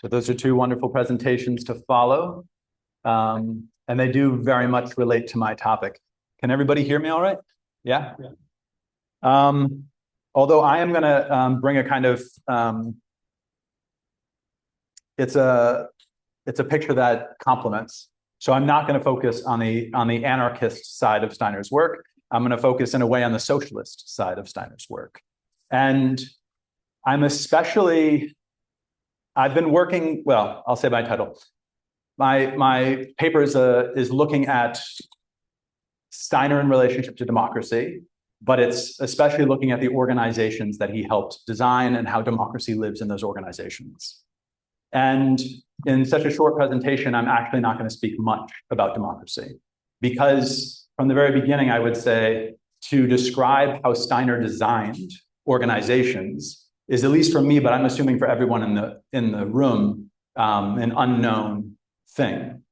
So those are two wonderful presentations to follow. And they do very much relate to my topic. Can everybody hear me all right? Yeah? Although I am going to bring a kind of, it's a picture that complements. So I'm not going to focus on the anarchist side of Steiner's work. I'm going to focus in a way on the socialist side of Steiner's work. And I'm especially, I've been working, well, I'll say my title. My paper is looking at Steiner in relationship to democracy, but it's especially looking at the organizations that he helped design and how democracy lives in those organizations. And in such a short presentation, I'm actually not going to speak much about democracy, because from the very beginning, I would say to describe how Steiner designed organizations is, at least for me, but I'm assuming for everyone in the room, an unknown thing.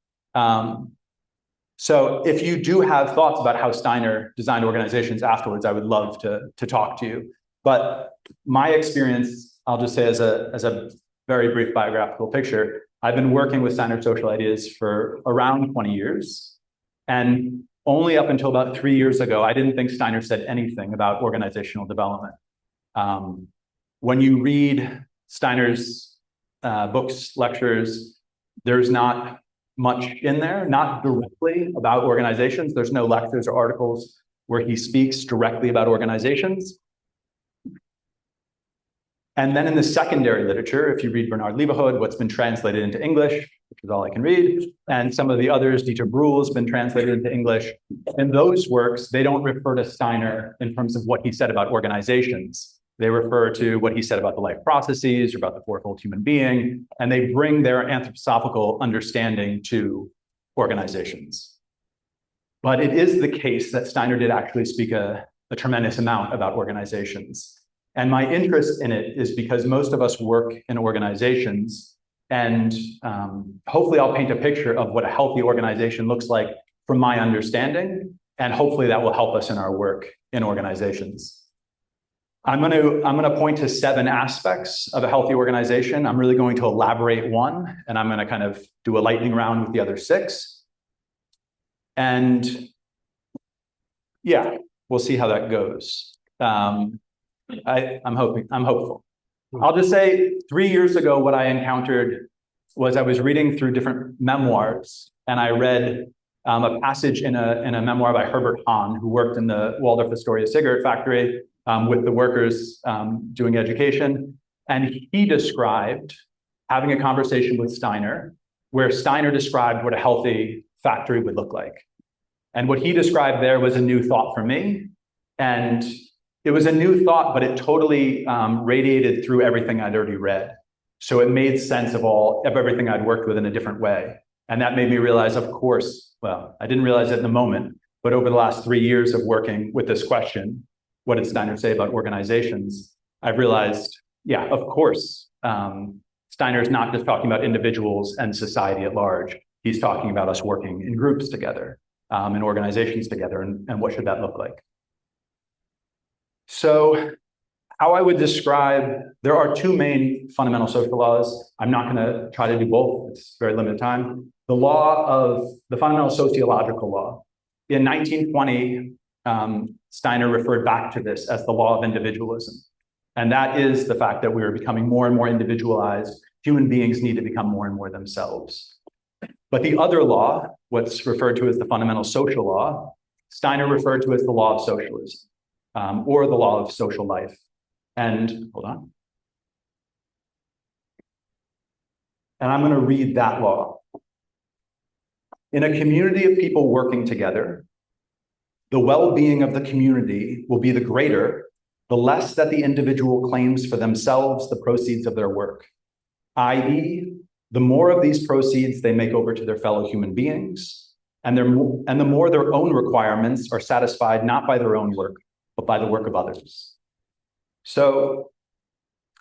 So if you do have thoughts about how Steiner designed organizations afterwards, I would love to talk to you. But my experience, I'll just say as a very brief biographical picture, I've been working with Steiner's social ideas for around 20 years. And only up until about 3 years ago, I didn't think Steiner said anything about organizational development. When you read Steiner's books, lectures, there's not much in there, not directly about organizations. There's no lectures or articles where he speaks directly about organizations. And then in the secondary literature, if you read Bernard Leavenhood, what's been translated into English, which is all I can read, and some of the others, Dieter Brühl has been translated into English. In those works, they don't refer to Steiner in terms of what he said about organizations. They refer to what he said about the life processes or about the fourfold human being, and they bring their anthroposophical understanding to organizations. But it is the case that Steiner did actually speak a tremendous amount about organizations. And my interest in it is because most of us work in organizations, and hopefully I'll paint a picture of what a healthy organization looks like from my understanding, and hopefully that will help us in our work in organizations. I'm going to point to 7 aspects of a healthy organization. I'm really going to elaborate one, and I'm going to kind of do a lightning round with the other 6. And yeah, we'll see how that goes. I'm hopeful. I'll just say 3 years ago, what I encountered was I was reading through different memoirs, and I read a passage in a memoir by Herbert Hahn, who worked in the Waldorf Astoria cigarette factory with the workers doing education. And he described having a conversation with Steiner, where Steiner described what a healthy factory would look like. And what he described there was a new thought for me. And it was a new thought, but it totally radiated through everything I'd already read. So it made sense of everything I'd worked with in a different way. And that made me realize, of course, well, I didn't realize it in the moment, but over the last 3 years of working with this question, what did Steiner say about organizations? I've realized, yeah, of course, Steiner's not just talking about individuals and society at large. He's talking about us working in groups together, in organizations together, and what should that look like? So how I would describe, there are 2 main fundamental social laws. I'm not going to try to do both. It's very limited time. The fundamental sociological law. In 1920, Steiner referred back to this as the law of individualism. And that is the fact that we are becoming more and more individualized. Human beings need to become more and more themselves. But the other law, what's referred to as the fundamental social law, Steiner referred to as the law of socialism, or the law of social life. And hold on. And I'm going to read that law. In a community of people working together, the well-being of the community will be the greater, the less that the individual claims for themselves the proceeds of their work, i.e., the more of these proceeds they make over to their fellow human beings, and the more their own requirements are satisfied not by their own work, but by the work of others. So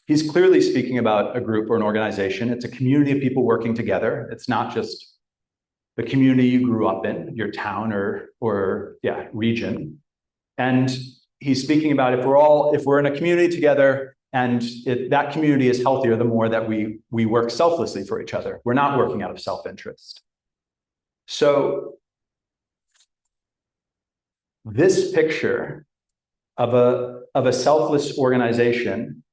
he's clearly speaking about a group or an organization. It's a community of people working together. It's not just the community you grew up in, your town or region. And he's speaking about if we're in a community together, And that community is healthier the more that we work selflessly for each other. We're not working out of self-interest. So this picture of a selfless organization,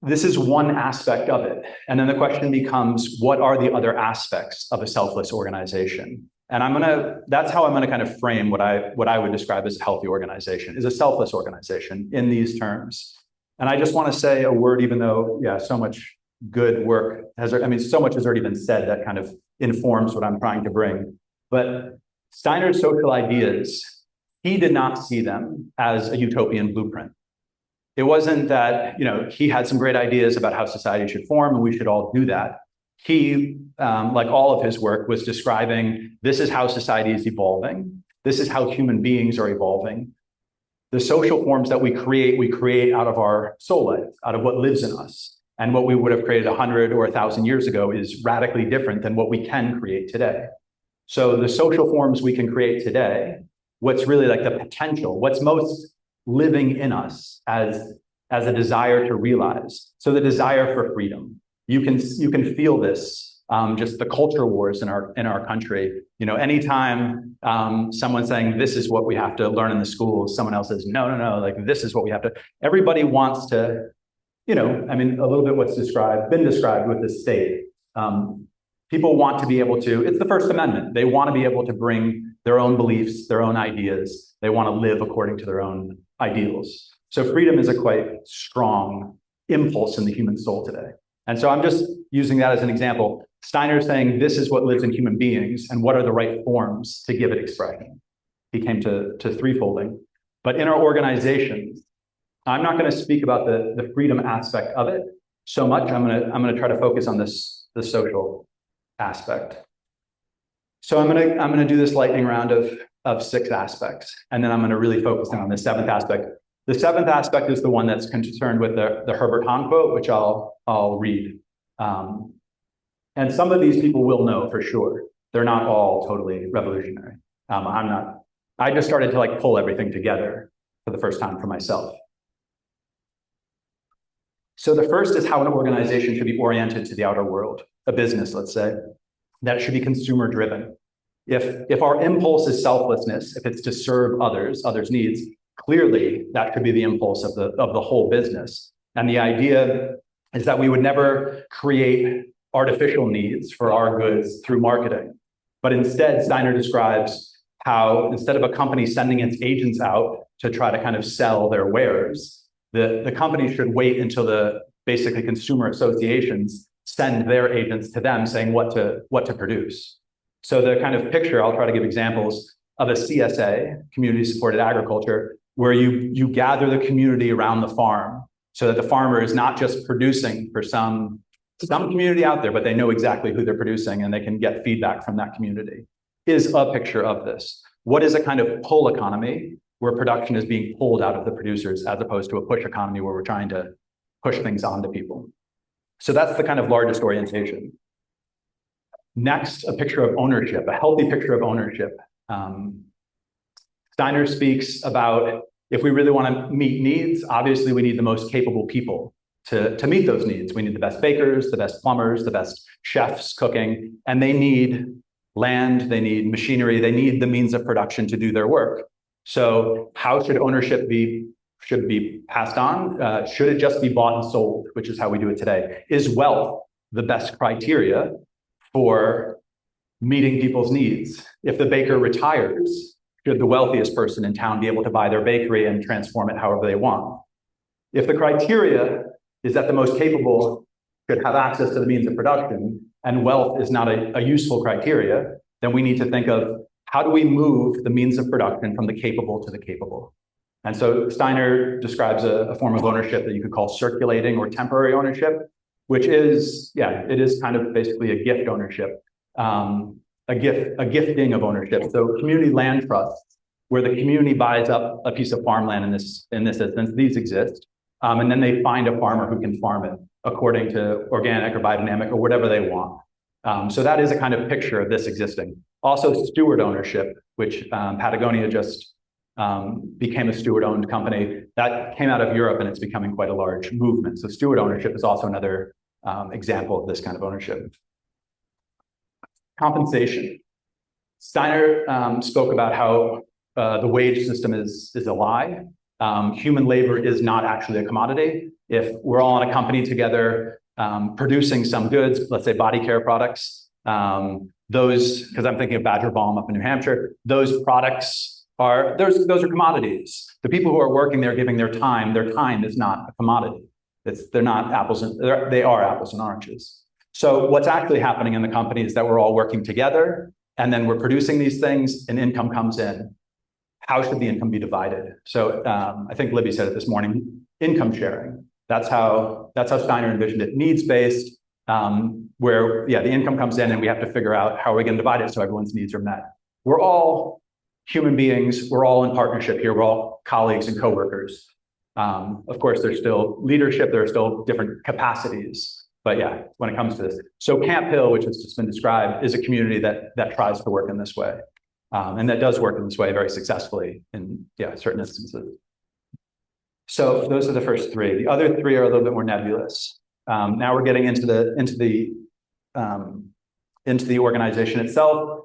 this is one aspect of it. And then the question becomes, what are the other aspects of a selfless organization? And that's how I'm gonna kind of frame what I would describe as a healthy organization, is a selfless organization in these terms. And I just wanna say a word, even though, yeah, so much good work so much has already been said that kind of informs what I'm trying to bring. But Steiner's social ideas, he did not see them as a utopian blueprint. It wasn't that, he had some great ideas about how society should form and we should all do that. He, like all of his work, was describing this is how society is evolving. This is how human beings are evolving. The social forms that we create out of our soul life, out of what lives in us. And what we would have created 100 or 1,000 years ago is radically different than what we can create today. So the social forms we can create today, what's really like the potential, what's most living in us as a desire to realize. So the desire for freedom. You can feel this, just the culture wars in our country. Anytime someone's saying this is what we have to learn in the schools, someone else says no, like this is what we have to. Everybody wants to, a little bit what's been described with the state. People want to be able to. It's the First Amendment. They want to be able to bring their own beliefs, their own ideas. They want to live according to their own ideals. So freedom is a quite strong impulse in the human soul today. And so I'm just using that as an example. Steiner's saying this is what lives in human beings and what are the right forms to give it expression. He came to threefolding. But in our organizations, I'm not going to speak about the freedom aspect of it so much. I'm going to try to focus on the social aspect. So I'm going to do this lightning round of 6 aspects, and then I'm going to really focus on the 7th aspect. The 7th aspect is the one that's concerned with the Herbert Hahn quote, which I'll read. And some of these people will know for sure. They're not all totally revolutionary. I just started to pull everything together for the first time for myself. So the first is how an organization should be oriented to the outer world, a business, let's say, that should be consumer driven. If our impulse is selflessness, if it's to serve others' needs, clearly that could be the impulse of the whole business. And the idea is that we would never create artificial needs for our goods through marketing. But instead, Steiner describes how instead of a company sending its agents out to try to kind of sell their wares, the company should wait until the basically consumer associations send their agents to them saying what to produce. So the kind of picture, I'll try to give examples of a CSA, community supported agriculture, where you gather the community around the farm so that the farmer is not just producing for some community out there, but they know exactly who they're producing and they can get feedback from that community, is a picture of this. What is a kind of pull economy where production is being pulled out of the producers as opposed to a push economy where we're trying to push things onto people? So that's the kind of largest orientation. Next, a picture of ownership, a healthy picture of ownership. Steiner speaks about if we really want to meet needs, obviously we need the most capable people to meet those needs. We need the best bakers, the best plumbers, the best chefs cooking, and they need land, they need machinery, they need the means of production to do their work. So how should ownership should be passed on? Should it just be bought and sold, which is how we do it today? Is wealth the best criteria for meeting people's needs? If the baker retires, should the wealthiest person in town be able to buy their bakery and transform it however they want? If the criteria is that the most capable should have access to the means of production and wealth is not a useful criteria, then we need to think of how do we move the means of production from the capable to the capable? And so Steiner describes a form of ownership that you could call circulating or temporary ownership, which is, it is kind of basically a gift ownership, a gifting of ownership. So community land trusts, where the community buys up a piece of farmland in this instance, these exist, and then they find a farmer who can farm it according to organic or biodynamic or whatever they want. So that is a kind of picture of this existing. Also steward ownership, which Patagonia just became a steward-owned company. That came out of Europe, and it's becoming quite a large movement. So steward ownership is also another example of this kind of ownership. Compensation. Steiner spoke about how the wage system is a lie. Human labor is not actually a commodity. If we're all in a company together producing some goods, let's say body care products, those, because I'm thinking of Badger Balm up in New Hampshire, those products those are commodities. The people who are working there giving their time is not a commodity. They are apples and oranges. So what's actually happening in the company is that we're all working together, and then we're producing these things, and income comes in. How should the income be divided? So I think Libby said it this morning, income sharing. That's how Steiner envisioned it, needs-based, where the income comes in and we have to figure out how are we going to divide it so everyone's needs are met. We're all human beings. We're all in partnership here. We're all colleagues and coworkers. Of course, there's still leadership. There are still different capacities. But yeah, when it comes to this. So Camp Hill, which has just been described, is a community that tries to work in this way. And that does work in this way very successfully in certain instances. So those are the first three. The other three are a little bit more nebulous. Now we're getting into the organization itself.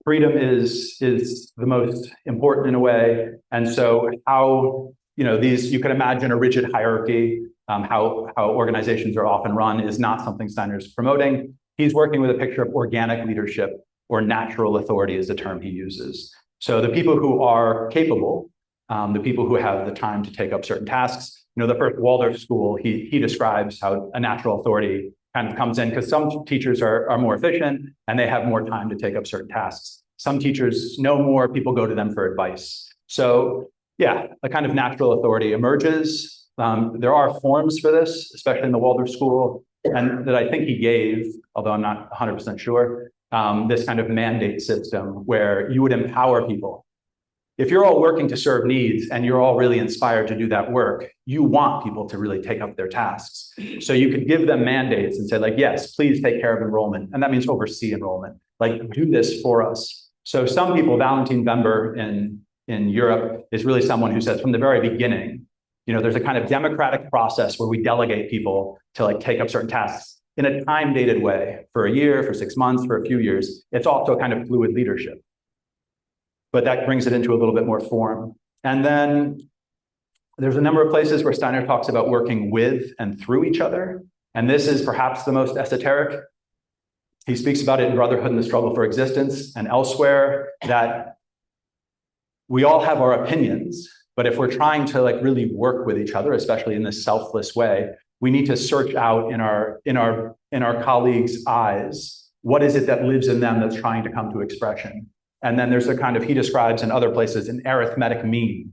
Freedom is the most important in a way, and so how you can imagine a rigid hierarchy. How organizations are often run is not something Steiner's promoting. He's working with a picture of organic leadership, or natural authority is the term he uses. So the people who are capable, the people who have the time to take up certain tasks. The first Waldorf school, he describes how a natural authority kind of comes in, because some teachers are more efficient and they have more time to take up certain tasks. Some teachers know more, people go to them for advice. So yeah, a kind of natural authority emerges. There are forms for this, especially in the Waldorf school, and that I think he gave, although I'm not 100% sure, this kind of mandate system where you would empower people. If you're all working to serve needs and you're all really inspired to do that work, you want people to really take up their tasks. So you could give them mandates and say, like, yes, please take care of enrollment. And that means oversee enrollment, like do this for us. So some people, Valentin Bember in Europe is really someone who says from the very beginning, there's a kind of democratic process where we delegate people to like take up certain tasks in a time-dated way for a year, for 6 months, for a few years. It's also a kind of fluid leadership. But that brings it into a little bit more form. And then there's a number of places where Steiner talks about working with and through each other. And this is perhaps the most esoteric. He speaks about it in Brotherhood and the Struggle for Existence and elsewhere, that we all have our opinions, but if we're trying to like really work with each other, especially in this selfless way, we need to search out in our colleagues' eyes, what is it that lives in them that's trying to come to expression? And then there's a kind of, he describes in other places, an arithmetic mean.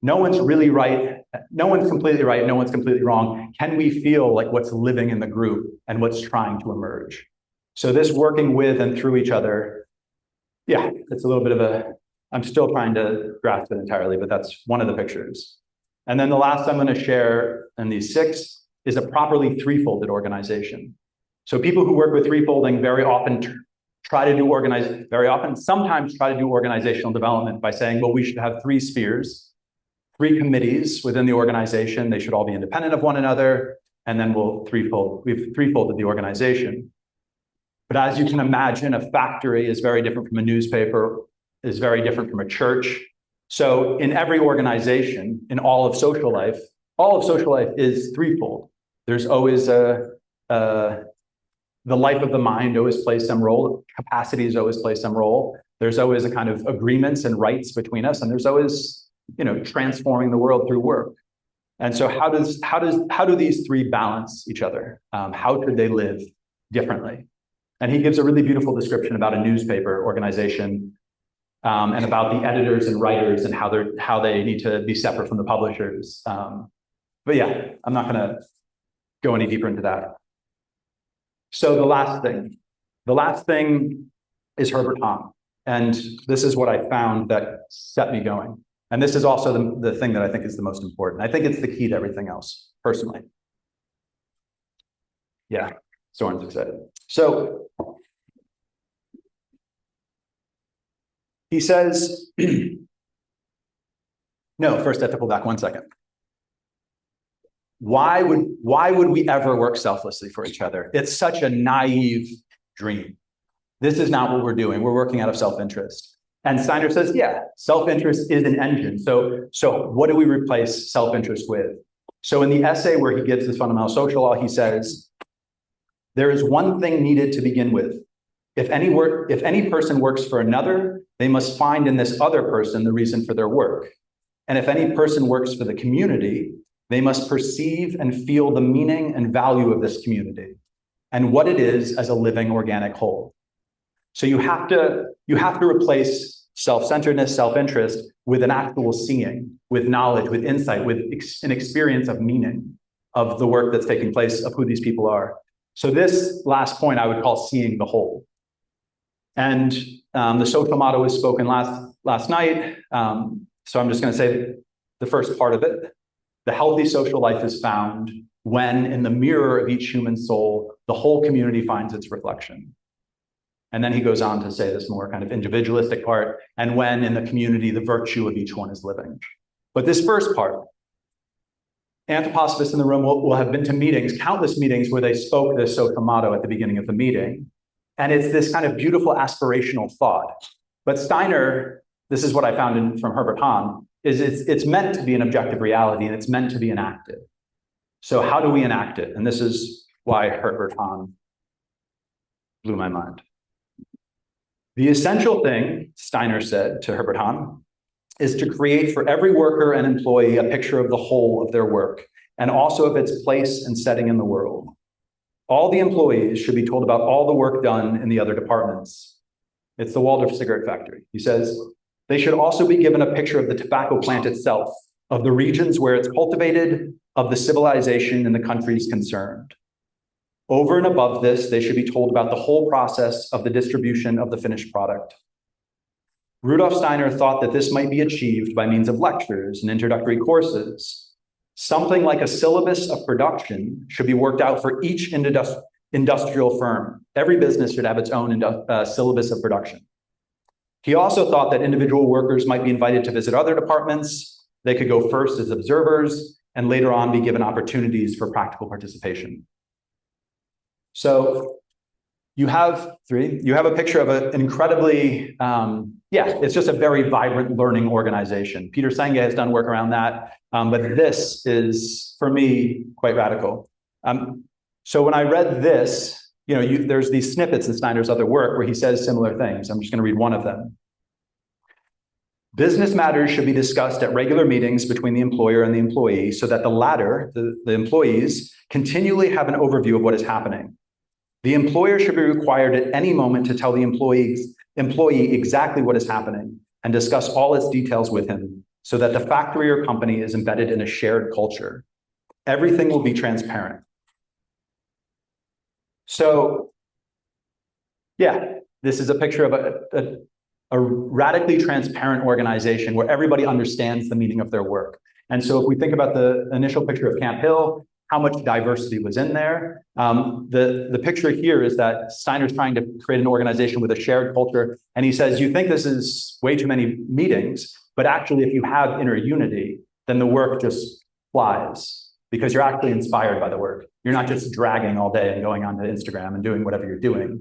No one's really right. No one's completely right. No one's completely wrong. Can we feel like what's living in the group and what's trying to emerge? So this working with and through each other, yeah, it's a little bit of I'm still trying to grasp it entirely, but that's one of the pictures. And then the last I'm going to share in these 6 is a properly threefolded organization. So people who work with threefolding very often sometimes try to do organizational development by saying, well, we should have 3 spheres, 3 committees within the organization. They should all be independent of one another. And then we've threefolded the organization. But as you can imagine, a factory is very different from a newspaper, is very different from a church. So in every organization, in all of social life is threefold. There's always the life of the mind always plays some role. Capacities always play some role. There's always a kind of agreements and rights between us, and there's always, transforming the world through work. And so how do these 3 balance each other? How could they live differently? And he gives a really beautiful description about a newspaper organization, and about the editors and writers and how they need to be separate from the publishers. But yeah, I'm not going to go any deeper into that. So the last thing is Herbert Hahn. And this is what I found that set me going. And this is also the thing that I think is the most important. I think it's the key to everything else, personally. Yeah, Soren's excited. So he says, No, first I have to pull back 1 second. Why would we ever work selflessly for each other? It's such a naive dream. This is not what we're doing. We're working out of self-interest. And Steiner says, yeah, self-interest is an engine. So what do we replace self-interest with? So in the essay where he gives this fundamental social law, he says, there is one thing needed to begin with. If any person works for another, they must find in this other person the reason for their work. And if any person works for the community, they must perceive and feel the meaning and value of this community and what it is as a living organic whole. So you have to replace self-centeredness, self-interest with an actual seeing, with knowledge, with insight, with an experience of meaning of the work that's taking place, of who these people are. So this last point I would call seeing the whole. And the social motto was spoken last night. So I'm just going to say the first part of it. The healthy social life is found when, in the mirror of each human soul, the whole community finds its reflection. And then he goes on to say this more kind of individualistic part, and when in the community, the virtue of each one is living. But this first part, anthroposophists in the room will have been to meetings, countless meetings where they spoke this social motto at the beginning of the meeting. And it's this kind of beautiful aspirational thought. But Steiner, this is what I found from Herbert Hahn, is it's meant to be an objective reality and it's meant to be enacted. So how do we enact it? And this is why Herbert Hahn blew my mind. The essential thing, Steiner said to Herbert Hahn, is to create for every worker and employee a picture of the whole of their work and also of its place and setting in the world. All the employees should be told about all the work done in the other departments. It's the Waldorf cigarette factory. He says, they should also be given a picture of the tobacco plant itself, of the regions where it's cultivated, of the civilization in the countries concerned. Over and above this, they should be told about the whole process of the distribution of the finished product. Rudolf Steiner thought that this might be achieved by means of lectures and introductory courses. Something like a syllabus of production should be worked out for each industrial firm. Every business should have its own syllabus of production. He also thought that individual workers might be invited to visit other departments. They could go first as observers and later on be given opportunities for practical participation. So you have a picture of an incredibly, it's just a very vibrant learning organization. Peter Senge has done work around that, but this is, for me, quite radical. So when I read this, there's these snippets in Steiner's other work where he says similar things. I'm just going to read one of them. Business matters should be discussed at regular meetings between the employer and the employee so that the latter, the employees, continually have an overview of what is happening. The employer should be required at any moment to tell the employee exactly what is happening and discuss all its details with him so that the factory or company is embedded in a shared culture. Everything will be transparent. So, this is a picture of a radically transparent organization where everybody understands the meaning of their work. And so if we think about the initial picture of Camp Hill, how much diversity was in there. The picture here is that Steiner's trying to create an organization with a shared culture. And he says, you think this is way too many meetings, but actually if you have inner unity, then the work just flies because you're actually inspired by the work. You're not just dragging all day and going onto Instagram and doing whatever you're doing.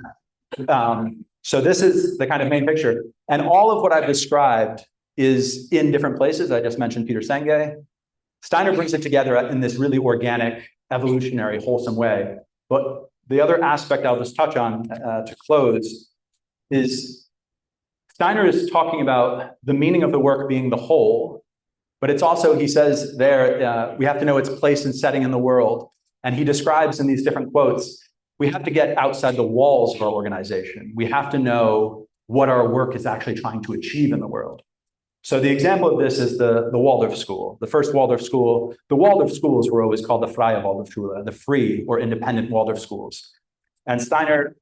So this is the kind of main picture. And all of what I've described is in different places. I just mentioned Peter Senge. Steiner brings it together in this really organic, evolutionary, wholesome way. But the other aspect I'll just touch on to close is Steiner is talking about the meaning of the work being the whole, but it's also, he says there, we have to know its place and setting in the world. And he describes in these different quotes, we have to get outside the walls of our organization. We have to know what our work is actually trying to achieve in the world. So the example of this is the Waldorf school, the first Waldorf school. The Waldorf schools were always called the Freie Waldorfschule, the free or independent Waldorf schools. And Steiner,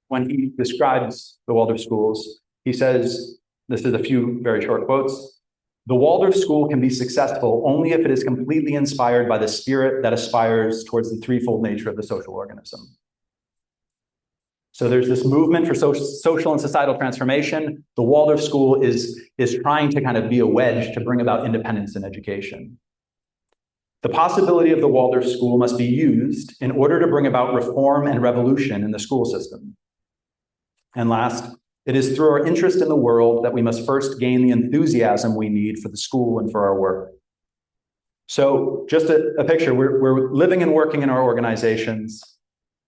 when he describes the Waldorf schools, he says, this is a few very short quotes, the Waldorf school can be successful only if it is completely inspired by the spirit that aspires towards the threefold nature of the social organism. So there's this movement for social and societal transformation. The Waldorf School is trying to kind of be a wedge to bring about independence in education. The possibility of the Waldorf School must be used in order to bring about reform and revolution in the school system. And last, it is through our interest in the world that we must first gain the enthusiasm we need for the school and for our work. So just a picture, we're living and working in our organizations.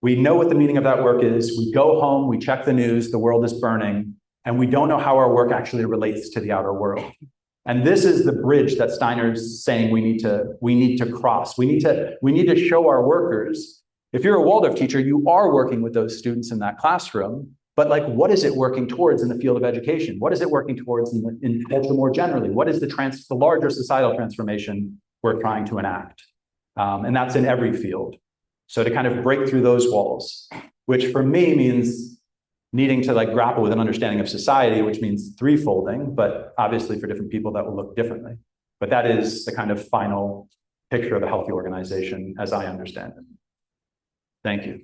We know what the meaning of that work is. We go home, we check the news, the world is burning, and we don't know how our work actually relates to the outer world. And this is the bridge that Steiner's saying we need to cross. We need to show our workers, if you're a Waldorf teacher, you are working with those students in that classroom, but like, what is it working towards in the field of education? What is it working towards in culture more generally? What is the larger societal transformation we're trying to enact? And that's in every field. So to kind of break through those walls, which for me means needing to like grapple with an understanding of society, which means threefolding, but obviously for different people that will look differently. But that is the kind of final picture of a healthy organization as I understand it. Thank you.